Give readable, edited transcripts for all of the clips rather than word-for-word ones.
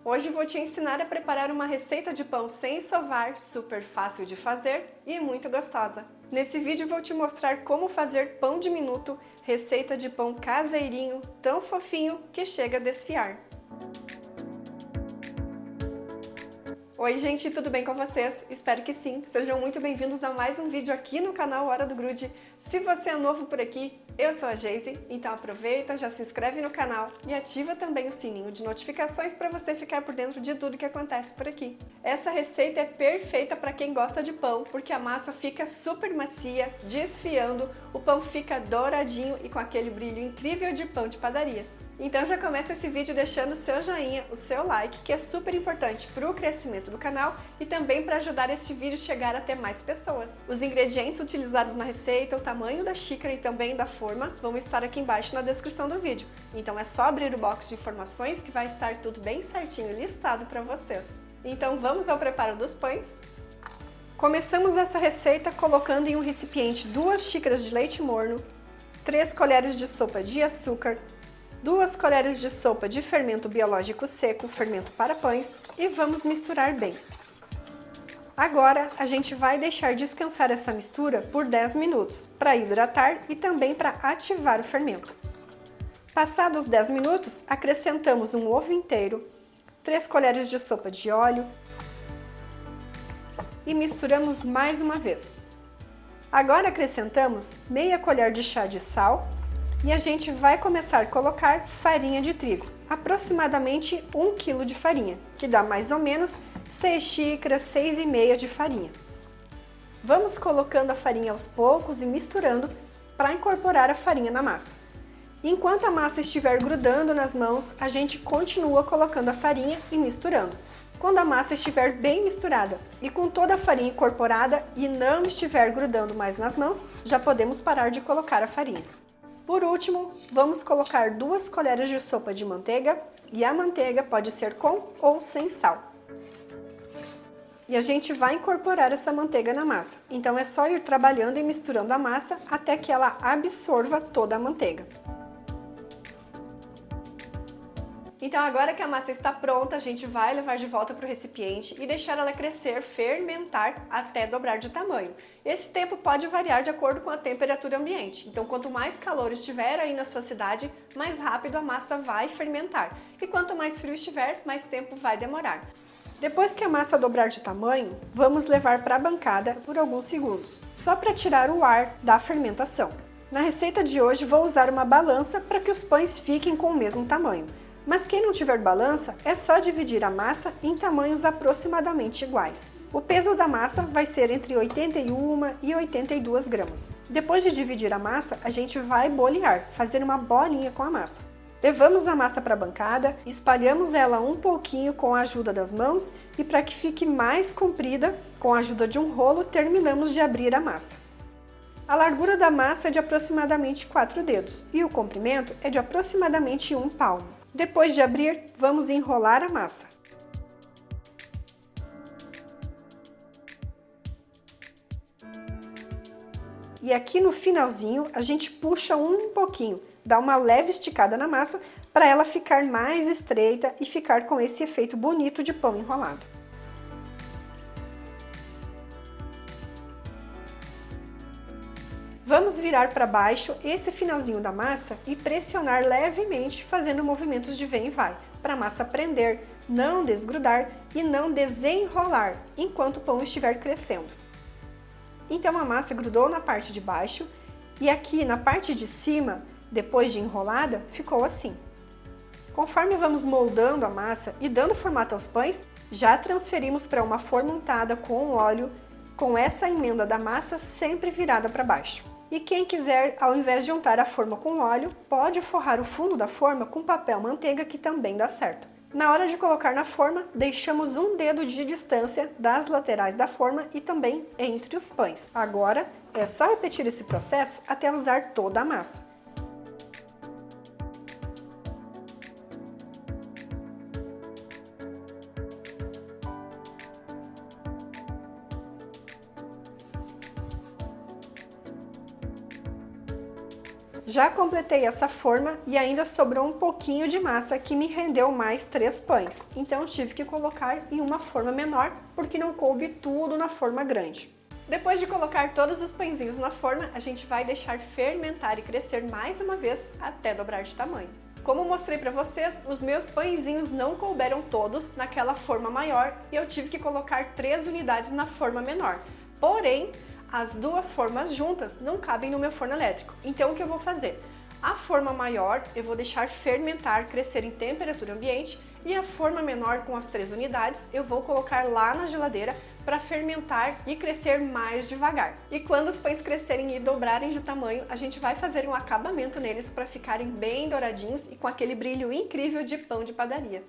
Hoje vou te ensinar a preparar uma receita de pão sem sovar, super fácil de fazer e muito gostosa. Nesse vídeo vou te mostrar como fazer pão de minuto, receita de pão caseirinho, tão fofinho que chega a desfiar. Oi gente, tudo bem com vocês? Espero que sim! Sejam muito bem-vindos a mais um vídeo aqui no canal Hora do Grude. Se você é novo por aqui, eu sou a Geise, então aproveita, já se inscreve no canal e ativa também o sininho de notificações para você ficar por dentro de tudo que acontece por aqui. Essa receita é perfeita para quem gosta de pão, porque a massa fica super macia, desfiando, o pão fica douradinho e com aquele brilho incrível de pão de padaria. Então já começa esse vídeo deixando o seu joinha, o seu like, que é super importante para o crescimento do canal e também para ajudar este vídeo a chegar até mais pessoas. Os ingredientes utilizados na receita, o tamanho da xícara e também da forma vão estar aqui embaixo na descrição do vídeo. Então é só abrir o box de informações que vai estar tudo bem certinho listado para vocês. Então vamos ao preparo dos pães? Começamos essa receita colocando em um recipiente 2 xícaras de leite morno, 3 colheres de sopa de açúcar, 2 colheres de sopa de fermento biológico seco, fermento para pães, e vamos misturar bem. Agora a gente vai deixar descansar essa mistura por 10 minutos, para hidratar e também para ativar o fermento. Passados 10 minutos, acrescentamos um ovo inteiro, 3 colheres de sopa de óleo e misturamos mais uma vez. Agora acrescentamos meia colher de chá de sal e a gente vai começar a colocar farinha de trigo, aproximadamente 1 kg de farinha, que dá mais ou menos 6 xícaras, 6,5 de farinha. Vamos colocando a farinha aos poucos e misturando para incorporar a farinha na massa. Enquanto a massa estiver grudando nas mãos, a gente continua colocando a farinha e misturando. Quando a massa estiver bem misturada e com toda a farinha incorporada e não estiver grudando mais nas mãos, já podemos parar de colocar a farinha. Por último, vamos colocar 2 colheres de sopa de manteiga e a manteiga pode ser com ou sem sal. E a gente vai incorporar essa manteiga na massa, então é só ir trabalhando e misturando a massa até que ela absorva toda a manteiga. Então agora que a massa está pronta, a gente vai levar de volta para o recipiente e deixar ela crescer, fermentar até dobrar de tamanho. Esse tempo pode variar de acordo com a temperatura ambiente, então quanto mais calor estiver aí na sua cidade, mais rápido a massa vai fermentar. E quanto mais frio estiver, mais tempo vai demorar. Depois que a massa dobrar de tamanho, vamos levar para a bancada por alguns segundos, só para tirar o ar da fermentação. Na receita de hoje vou usar uma balança para que os pães fiquem com o mesmo tamanho. Mas quem não tiver balança, é só dividir a massa em tamanhos aproximadamente iguais. O peso da massa vai ser entre 81 e 82 gramas. Depois de dividir a massa, a gente vai bolear, fazer uma bolinha com a massa. Levamos a massa para a bancada, espalhamos ela um pouquinho com a ajuda das mãos e para que fique mais comprida, com a ajuda de um rolo, terminamos de abrir a massa. A largura da massa é de aproximadamente 4 dedos e o comprimento é de aproximadamente 1 palmo. Depois de abrir, vamos enrolar a massa. E aqui no finalzinho, a gente puxa um pouquinho, dá uma leve esticada na massa para ela ficar mais estreita e ficar com esse efeito bonito de pão enrolado. Vamos virar para baixo esse finalzinho da massa e pressionar levemente, fazendo movimentos de vem e vai, para a massa prender, não desgrudar e não desenrolar enquanto o pão estiver crescendo. Então a massa grudou na parte de baixo e aqui na parte de cima, depois de enrolada, ficou assim. Conforme vamos moldando a massa e dando formato aos pães, já transferimos para uma forma untada com óleo, com essa emenda da massa sempre virada para baixo. E quem quiser, ao invés de untar a forma com óleo, pode forrar o fundo da forma com papel manteiga, que também dá certo. Na hora de colocar na forma, deixamos um dedo de distância das laterais da forma e também entre os pães. Agora, é só repetir esse processo até usar toda a massa. Já completei essa forma e ainda sobrou um pouquinho de massa que me rendeu mais 3 pães. Então tive que colocar em uma forma menor porque não coube tudo na forma grande. Depois de colocar todos os pãezinhos na forma, a gente vai deixar fermentar e crescer mais uma vez até dobrar de tamanho. Como mostrei para vocês, os meus pãezinhos não couberam todos naquela forma maior e eu tive que colocar 3 unidades na forma menor. Porém, as duas formas juntas não cabem no meu forno elétrico. Então o que eu vou fazer? A forma maior eu vou deixar fermentar, crescer em temperatura ambiente, e a forma menor com as 3 unidades eu vou colocar lá na geladeira para fermentar e crescer mais devagar. E quando os pães crescerem e dobrarem de tamanho, a gente vai fazer um acabamento neles para ficarem bem douradinhos e com aquele brilho incrível de pão de padaria.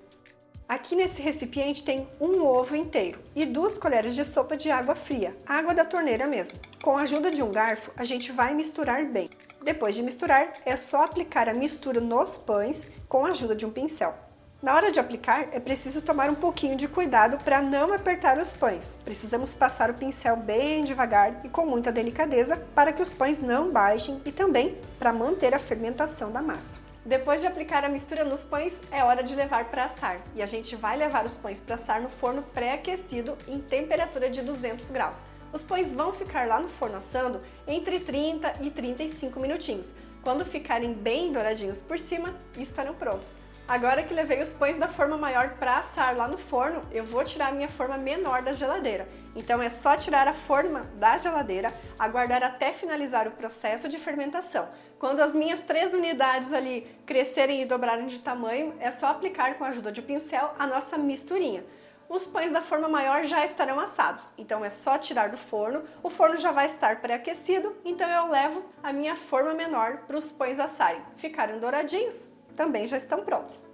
Aqui nesse recipiente tem um ovo inteiro e 2 colheres de sopa de água fria, água da torneira mesmo. Com a ajuda de um garfo, a gente vai misturar bem. Depois de misturar, é só aplicar a mistura nos pães com a ajuda de um pincel. Na hora de aplicar, é preciso tomar um pouquinho de cuidado para não apertar os pães. Precisamos passar o pincel bem devagar e com muita delicadeza para que os pães não baixem e também para manter a fermentação da massa. Depois de aplicar a mistura nos pães, é hora de levar para assar. E a gente vai levar os pães para assar no forno pré-aquecido em temperatura de 200 graus. Os pães vão ficar lá no forno assando entre 30 e 35 minutinhos. Quando ficarem bem douradinhos por cima, estarão prontos. Agora que levei os pães da forma maior para assar lá no forno, eu vou tirar a minha forma menor da geladeira. Então é só tirar a forma da geladeira, aguardar até finalizar o processo de fermentação. Quando as minhas 3 unidades ali crescerem e dobrarem de tamanho, é só aplicar com a ajuda de um pincel a nossa misturinha. Os pães da forma maior já estarão assados, então é só tirar do forno, o forno já vai estar pré-aquecido, então eu levo a minha forma menor para os pães assarem. Ficarem douradinhos, também já estão prontos.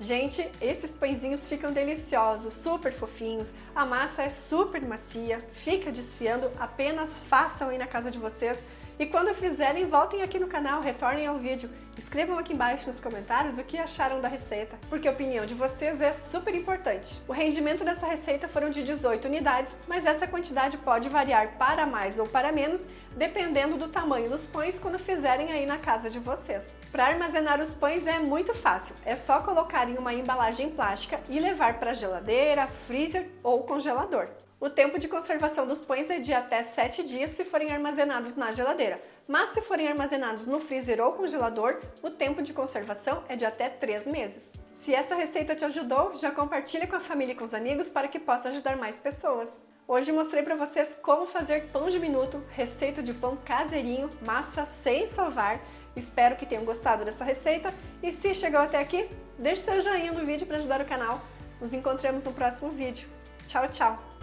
Gente, esses pãezinhos ficam deliciosos, super fofinhos, a massa é super macia, fica desfiando, apenas façam aí na casa de vocês. E quando fizerem, voltem aqui no canal, retornem ao vídeo, escrevam aqui embaixo nos comentários o que acharam da receita, porque a opinião de vocês é super importante. O rendimento dessa receita foram de 18 unidades, mas essa quantidade pode variar para mais ou para menos, dependendo do tamanho dos pães quando fizerem aí na casa de vocês. Para armazenar os pães é muito fácil, é só colocar em uma embalagem plástica e levar para a geladeira, freezer ou congelador. O tempo de conservação dos pães é de até 7 dias se forem armazenados na geladeira, mas se forem armazenados no freezer ou congelador, o tempo de conservação é de até 3 meses. Se essa receita te ajudou, já compartilha com a família e com os amigos para que possa ajudar mais pessoas. Hoje mostrei para vocês como fazer pão de minuto, receita de pão caseirinho, massa sem sovar. Espero que tenham gostado dessa receita e se chegou até aqui, deixe seu joinha no vídeo para ajudar o canal. Nos encontramos no próximo vídeo. Tchau, tchau!